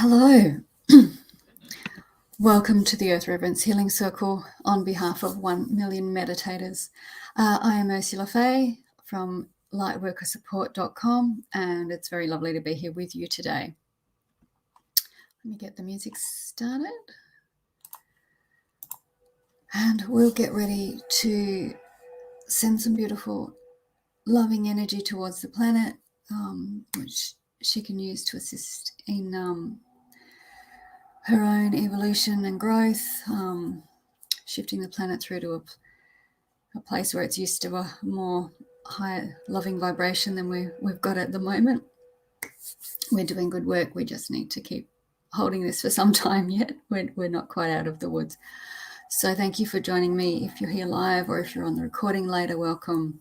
Hello. Welcome to the Earth Reverence Healing Circle on behalf of 1 million meditators. I am Ursula Faye from lightworkersupport.com, and it's very lovely to be here with you today. Let me get the music started. And we'll get ready to send some beautiful, loving energy towards the planet, which she can use to assist in her own evolution and growth, shifting the planet through to a place where it's used to a more higher loving vibration than we've got at the moment. We're doing good work. We just need to keep holding this for some time yet. We're not quite out of the woods. So thank you for joining me. If you're here live or if you're on the recording later, welcome.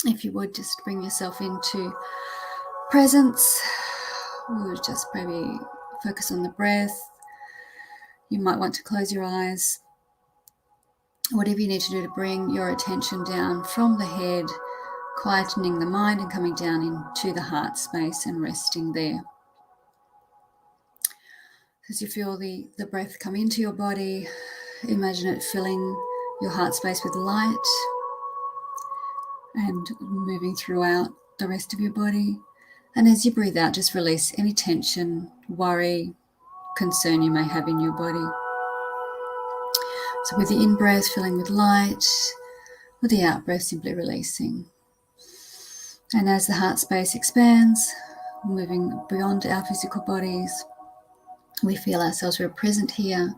If you would just bring yourself into presence, we would just maybe focus on the breath. You might want to close your eyes. Whatever you need to do to bring your attention down from the head, quietening the mind and coming down into the heart space and resting there. As you feel the breath come into your body, imagine it filling your heart space with light and moving throughout the rest of your body. And as you breathe out, just release any tension, worry, concern you may have in your body. So with the in-breath filling with light, with the out-breath simply releasing. And as the heart space expands, moving beyond our physical bodies, we feel ourselves we're present here,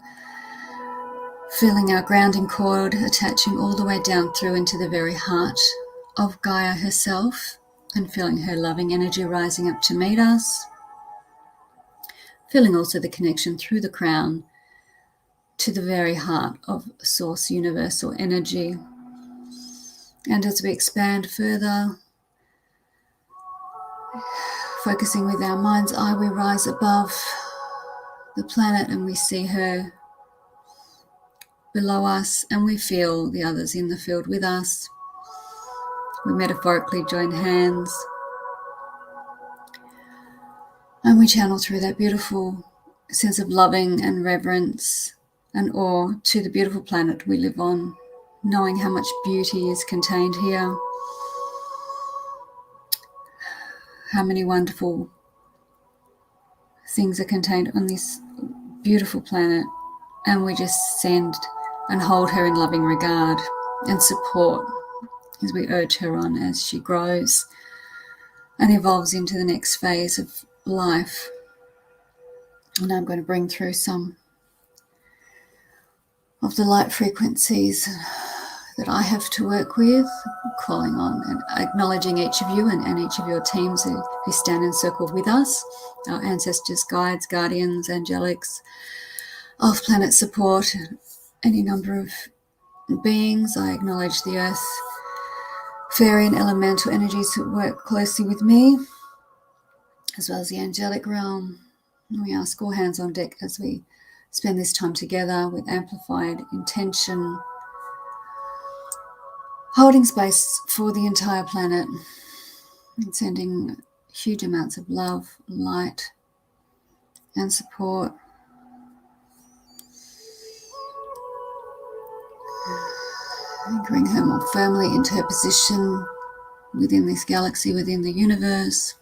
feeling our grounding cord attaching all the way down through into the very heart of Gaia herself, and feeling her loving energy rising up to meet us. Feeling also the connection through the crown to the very heart of Source Universal Energy. And as we expand further, focusing with our mind's eye, we rise above the planet and we see her below us, and we feel the others in the field with us. We metaphorically join hands and we channel through that beautiful sense of loving and reverence and awe to the beautiful planet we live on, knowing how much beauty is contained here, how many wonderful things are contained on this beautiful planet, and we just send and hold her in loving regard and support as we urge her on as she grows and evolves into the next phase of life. And I'm going to bring through some of the light frequencies that I have to work with, calling on and acknowledging each of you and each of your teams who stand in circle with us, our ancestors, guides, guardians, angelics, of planet support, any number of beings. I acknowledge the earth, fairy and elemental energies that work closely with me, as well as the angelic realm. And we ask all hands on deck as we spend this time together with amplified intention, holding space for the entire planet and sending huge amounts of love, light, and support. Anchoring her more firmly into her position within this galaxy, within the universe,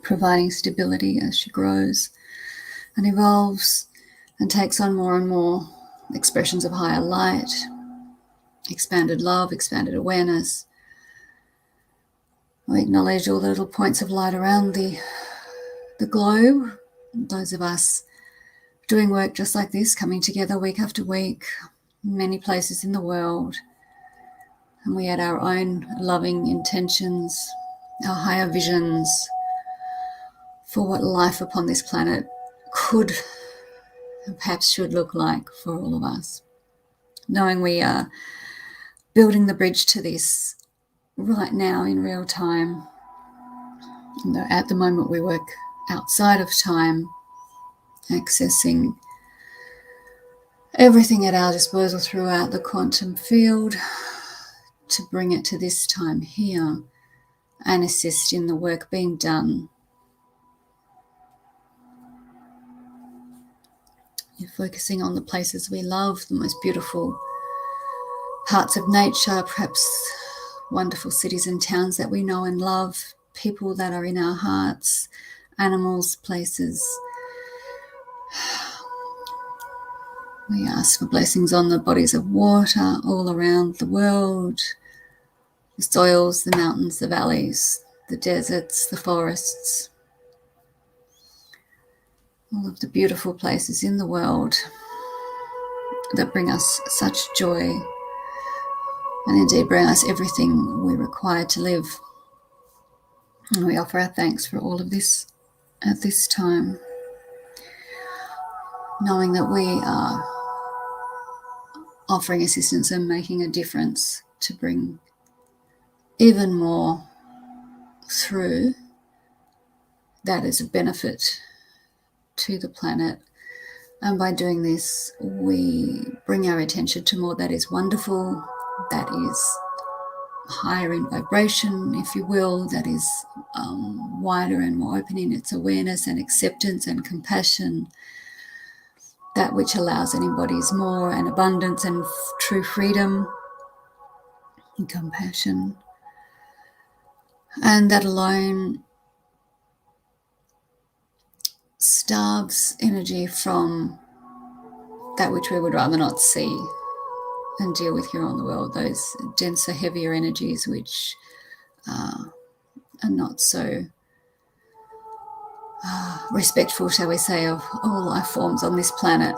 providing stability as she grows and evolves and takes on more and more expressions of higher light, expanded love, expanded awareness. We acknowledge all the little points of light around the globe, those of us doing work just like this, coming together week after week, in many places in the world, and we add our own loving intentions, our higher visions for what life upon this planet could and perhaps should look like for all of us, knowing we are building the bridge to this right now in real time. And at the moment we work outside of time, accessing everything at our disposal throughout the quantum field to bring it to this time here and assist in the work being done You're focusing on the places we love, the most beautiful parts of nature, perhaps wonderful cities and towns that we know and love, people that are in our hearts, animals, places. We ask for blessings on the bodies of water all around the world, the soils, the mountains, the valleys, the deserts, the forests, all of the beautiful places in the world that bring us such joy and indeed bring us everything we require to live. And we offer our thanks for all of this at this time, knowing that we are offering assistance and making a difference to bring even more through that is of benefit to the planet. And by doing this, we bring our attention to more that is wonderful, that is higher in vibration, if you will, that is wider and more open in its awareness and acceptance and compassion, that which allows and embodies more and abundance and true freedom and compassion. And that alone starves energy from that which we would rather not see and deal with here on the world, those denser, heavier energies which are not so respectful, shall we say, of all life forms on this planet.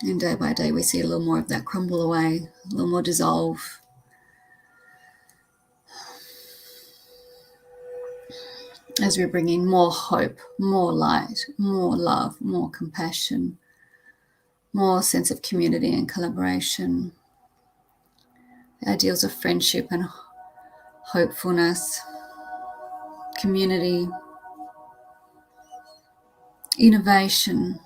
And day by day we see a little more of that crumble away, a little more dissolve. As we bring in more hope, more light, more love, more compassion, more sense of community and collaboration, the ideals of friendship and hopefulness, community, innovation,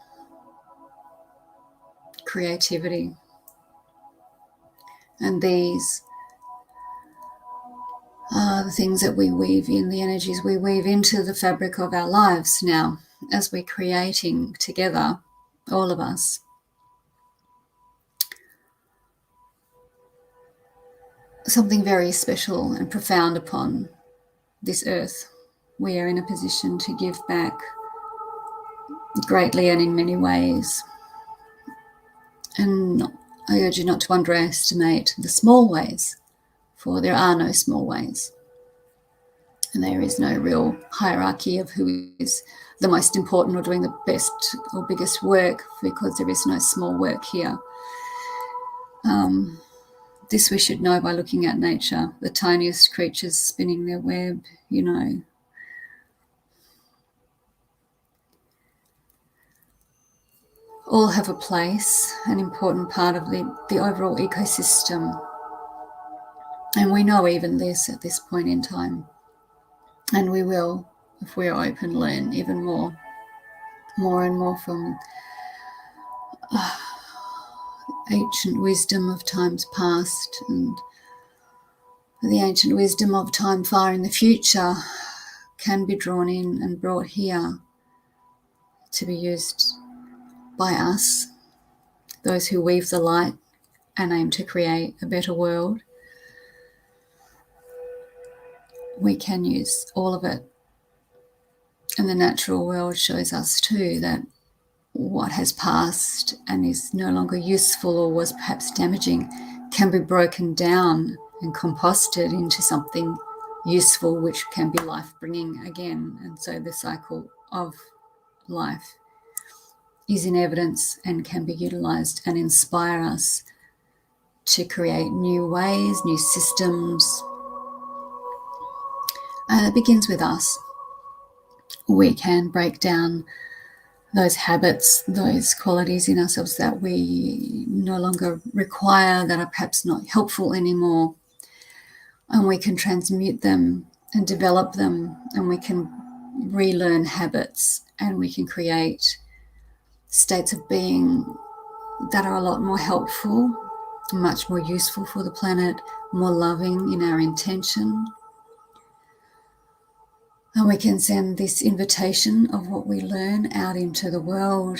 creativity. And these are the things that we weave in, the energies we weave into the fabric of our lives now as we're creating together, all of us, something very special and profound upon this earth. We are in a position to give back greatly and in many ways. And I urge you not to underestimate the small ways, for there are no small ways. And there is no real hierarchy of who is the most important or doing the best or biggest work, because there is no small work here. This we should know by looking at nature, the tiniest creatures spinning their web, all have a place, an important part of the overall ecosystem. And we know even this at this point in time. And we will, if we are open, learn even more and more from ancient wisdom of times past and the ancient wisdom of time far in the future can be drawn in and brought here to be used by us, those who weave the light and aim to create a better world. We can use all of it. And the natural world shows us too that what has passed and is no longer useful or was perhaps damaging can be broken down and composted into something useful, which can be life-bringing again. And so the cycle of life is in evidence and can be utilized and inspire us to create new ways, new systems. And it begins with us. We can break down those habits, those qualities in ourselves that we no longer require, that are perhaps not helpful anymore. And we can transmute them and develop them, and we can relearn habits, and we can create states of being that are a lot more helpful, much more useful for the planet, more loving in our intention. And we can send this invitation of what we learn out into the world.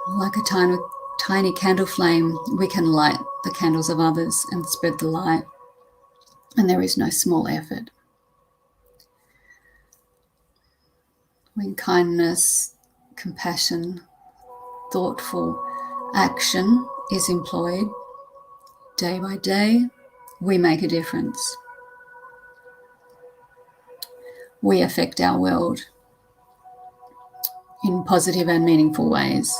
Like a tiny candle flame, we can light the candles of others and spread the light. And there is no small effort. When kindness, compassion, thoughtful action is employed day by day, we make a difference. We affect our world in positive and meaningful ways.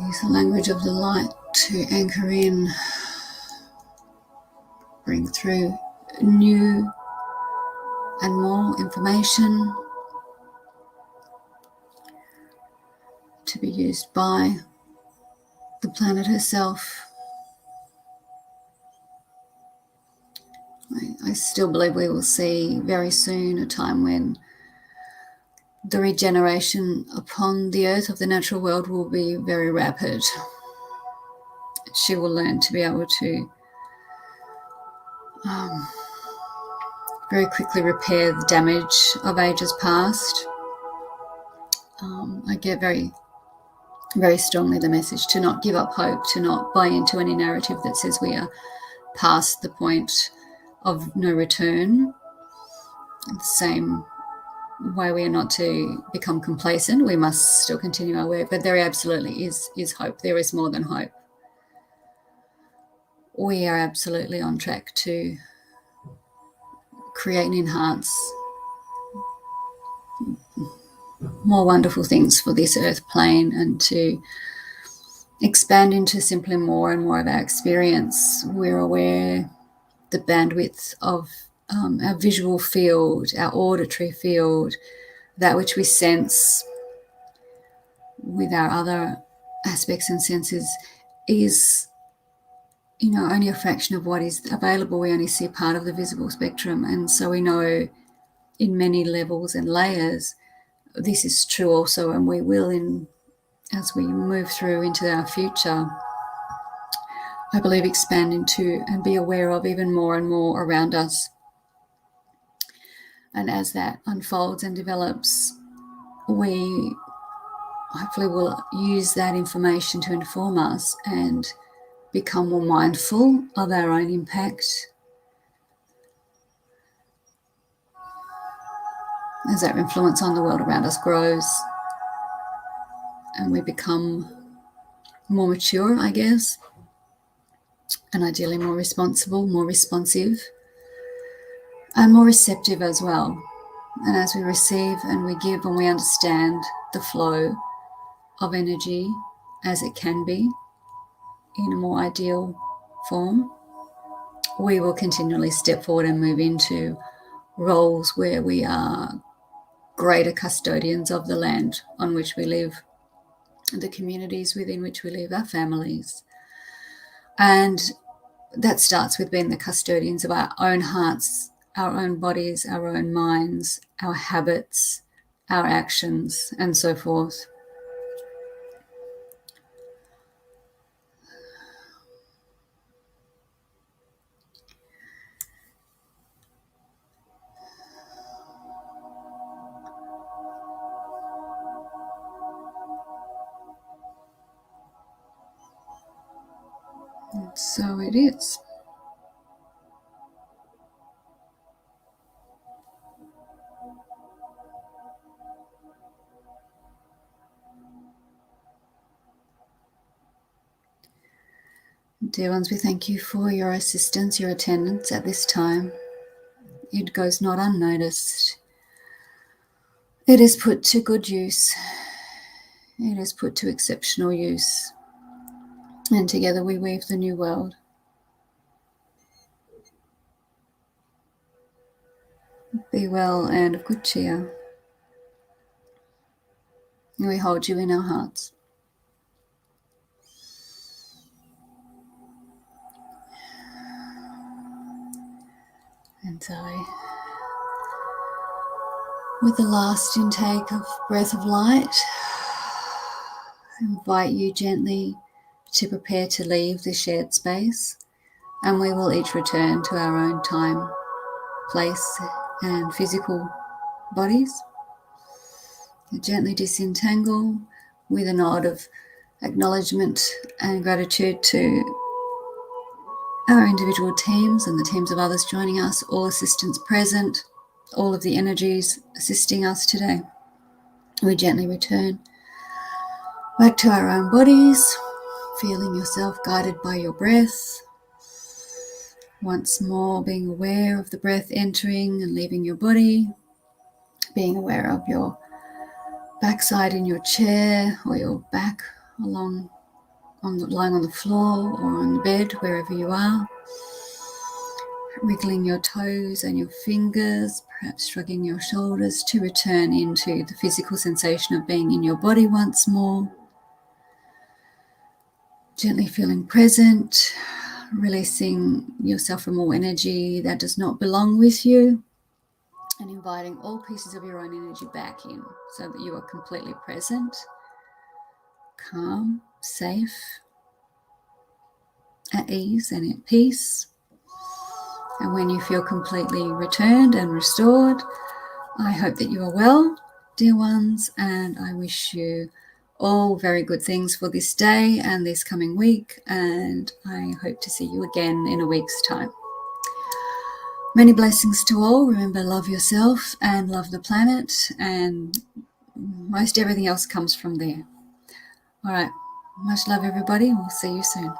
Use the language of the light to anchor in, bring through new and more information to be used by the planet herself. I still believe we will see very soon a time when the regeneration upon the earth of the natural world will be very rapid. She will learn to be able to very quickly repair the damage of ages past. I get very, very strongly the message to not give up hope, to not buy into any narrative that says we are past the point of no return. The same way we are not to become complacent, we must still continue our work, but there absolutely is hope. There is more than hope. We are absolutely on track to create and enhance more wonderful things for this earth plane and to expand into simply more and more of our experience. We're aware the bandwidth of our visual field, our auditory field, that which we sense with our other aspects and senses is, only a fraction of what is available. We only see part of the visible spectrum. And so we know in many levels and layers, this is true also, and we will, as we move through into our future, I believe, expand into and be aware of even more and more around us. And as that unfolds and develops, we hopefully will use that information to inform us and become more mindful of our own impact as our influence on the world around us grows and we become more mature, I guess, and ideally more responsible, more responsive, and more receptive as well. And as we receive and we give and we understand the flow of energy as it can be in a more ideal form, we will continually step forward and move into roles where we are greater custodians of the land on which we live, the communities within which we live, our families. And that starts with being the custodians of our own hearts, our own bodies, our own minds, our habits, our actions, and so forth. And so it is. Dear ones, we thank you for your assistance, your attendance at this time. It goes not unnoticed. It is put to good use. It is put to exceptional use. And together we weave the new world. Be well and of good cheer. We hold you in our hearts. And so with the last intake of breath of light, I invite you gently to prepare to leave the shared space, and we will each return to our own time, place and physical bodies. You gently disentangle with a nod of acknowledgement and gratitude to our individual teams and the teams of others joining us, all assistants present, all of the energies assisting us today. We gently return back to our own bodies, feeling yourself guided by your breath. Once more, being aware of the breath entering and leaving your body, being aware of your backside in your chair or your back lying on the floor or on the bed, wherever you are. Wiggling your toes and your fingers, perhaps shrugging your shoulders to return into the physical sensation of being in your body once more. Gently feeling present, releasing yourself from all energy that does not belong with you, and inviting all pieces of your own energy back in so that you are completely present, calm, safe, at ease and at peace. And when you feel completely returned and restored, I hope that you are well, dear ones, and I wish you all very good things for this day and this coming week, and I hope to see you again in a week's time. Many blessings to all. Remember, love yourself and love the planet, and most everything else comes from there. All right. Much love, everybody. We'll see you soon.